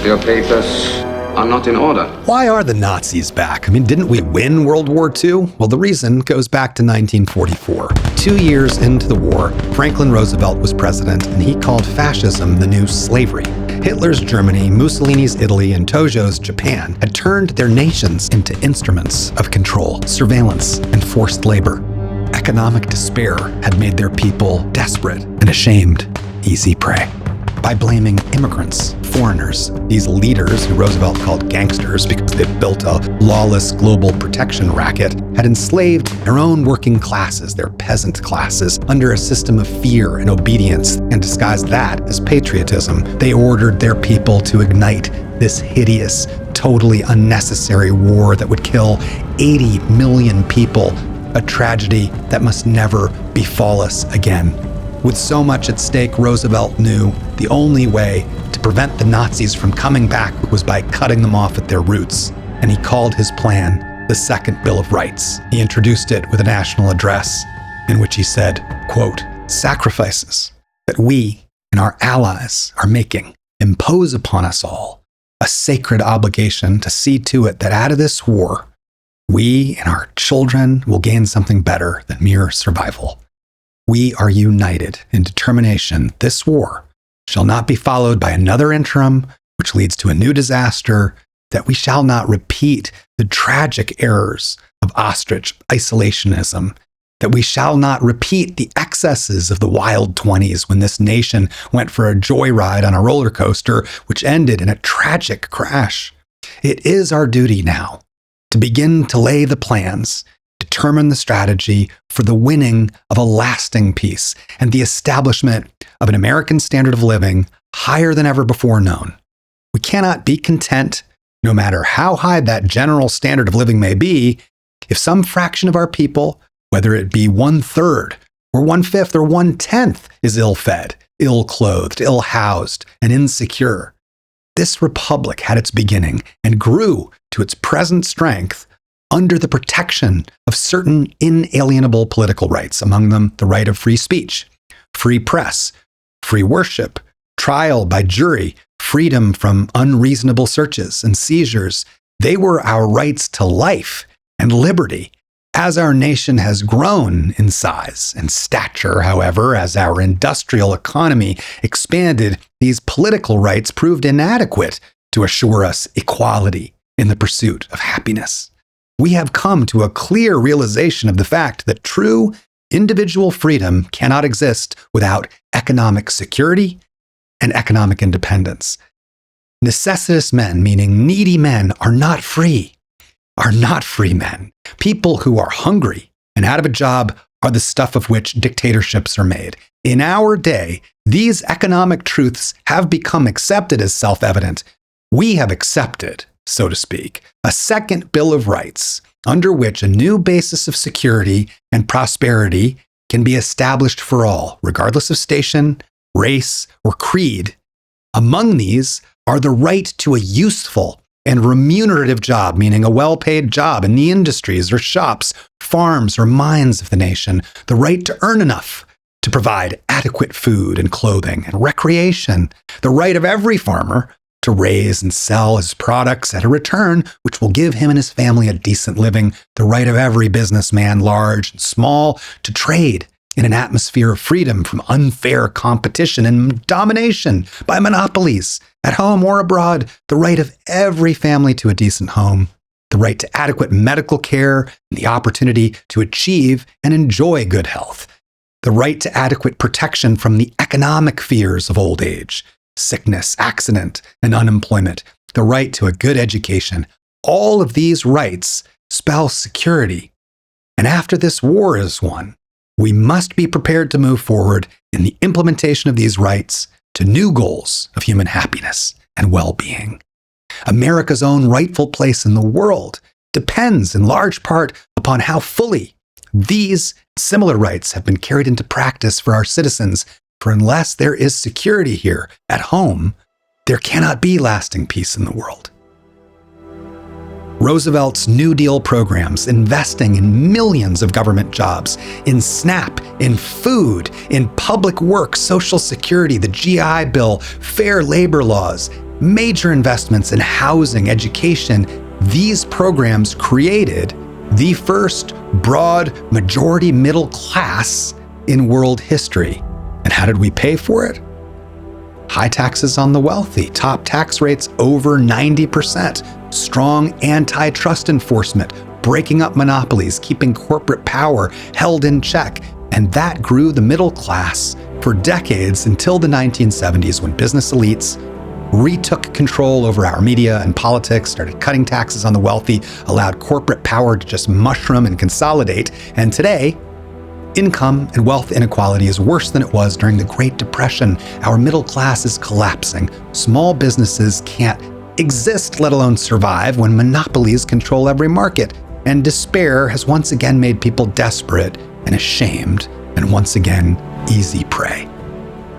Your papers are not in order. Why are the Nazis back? Didn't we win World War II? Well, the reason goes back to 1944. 2 years into the war, Franklin Roosevelt was president, and he called fascism the new slavery. Hitler's Germany, Mussolini's Italy, and Tojo's Japan had turned their nations into instruments of control, surveillance, and forced labor. Economic despair had made their people desperate and ashamed, easy prey. By blaming immigrants, foreigners, these leaders, who Roosevelt called gangsters because they built a lawless global protection racket, had enslaved their own working classes, their peasant classes, under a system of fear and obedience, and disguised that as patriotism. They ordered their people to ignite this hideous, totally unnecessary war that would kill 80 million people, a tragedy that must never befall us again. With so much at stake, Roosevelt knew the only way to prevent the Nazis from coming back was by cutting them off at their roots, and he called his plan the Second Bill of Rights. He introduced it with a national address in which he said, quote, "Sacrifices that we and our allies are making impose upon us all a sacred obligation to see to it that out of this war, we and our children will gain something better than mere survival. We are united in determination this war shall not be followed by another interim, which leads to a new disaster, that we shall not repeat the tragic errors of ostrich isolationism, that we shall not repeat the excesses of the wild 20s when this nation went for a joyride on a roller coaster, which ended in a tragic crash. It is our duty now to begin to lay the plans, determine the strategy for the winning of a lasting peace and the establishment of an American standard of living higher than ever before known. We cannot be content, no matter how high that general standard of living may be, if some fraction of our people, whether it be 1/3 or 1/5 or 1/10, is ill-fed, ill-clothed, ill-housed, and insecure. This republic had its beginning and grew to its present strength under the protection of certain inalienable political rights, among them the right of free speech, free press, free worship, trial by jury, freedom from unreasonable searches and seizures. They were our rights to life and liberty. As our nation has grown in size and stature, however, as our industrial economy expanded, these political rights proved inadequate to assure us equality in the pursuit of happiness. We have come to a clear realization of the fact that true individual freedom cannot exist without economic security and economic independence. Necessitous men, meaning needy men, are not free men. People who are hungry and out of a job are the stuff of which dictatorships are made. In our day, these economic truths have become accepted as self-evident. We have accepted, so to speak, a second Bill of Rights, under which a new basis of security and prosperity can be established for all, regardless of station, race, or creed. Among these are the right to a useful and remunerative job, meaning a well-paid job in the industries or shops, farms, or mines of the nation, the right to earn enough to provide adequate food and clothing and recreation, the right of every farmer to raise and sell his products at a return which will give him and his family a decent living, the right of every businessman, large and small, to trade in an atmosphere of freedom from unfair competition and domination by monopolies, at home or abroad, the right of every family to a decent home, the right to adequate medical care and the opportunity to achieve and enjoy good health, the right to adequate protection from the economic fears of old age, sickness, accident, and unemployment, the right to a good education. All of these rights spell security. And after this war is won, we must be prepared to move forward in the implementation of these rights to new goals of human happiness and well-being. America's own rightful place in the world depends in large part upon how fully these similar rights have been carried into practice for our citizens. For unless there is security here at home, there cannot be lasting peace in the world. Roosevelt's New Deal programs, investing in millions of government jobs, in SNAP, in food, in public work, Social Security, the GI Bill, fair labor laws, major investments in housing, education. These programs created the first broad majority middle class in world history. And how did we pay for it? High taxes on the wealthy, top tax rates over 90%, strong antitrust enforcement, breaking up monopolies, keeping corporate power held in check. And that grew the middle class for decades until the 1970s, when business elites retook control over our media and politics, started cutting taxes on the wealthy, allowed corporate power to just mushroom and consolidate. And today, income and wealth inequality is worse than it was during the Great Depression. Our middle class is collapsing. Small businesses can't exist, let alone survive, when monopolies control every market. And despair has once again made people desperate and ashamed, and once again, easy prey.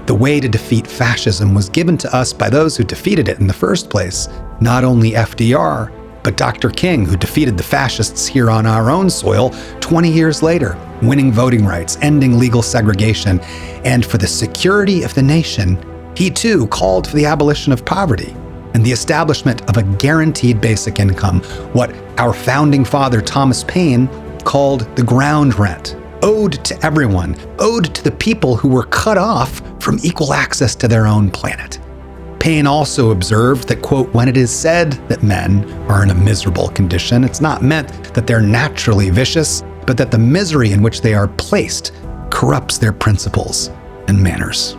The way to defeat fascism was given to us by those who defeated it in the first place. Not only FDR, but Dr. King, who defeated the fascists here on our own soil 20 years later, winning voting rights, ending legal segregation, and for the security of the nation, he too called for the abolition of poverty and the establishment of a guaranteed basic income, what our founding father Thomas Paine called the ground rent, owed to everyone, owed to the people who were cut off from equal access to their own planet. Paine also observed that, quote, when it is said that men are in a miserable condition, it's not meant that they're naturally vicious, but that the misery in which they are placed corrupts their principles and manners.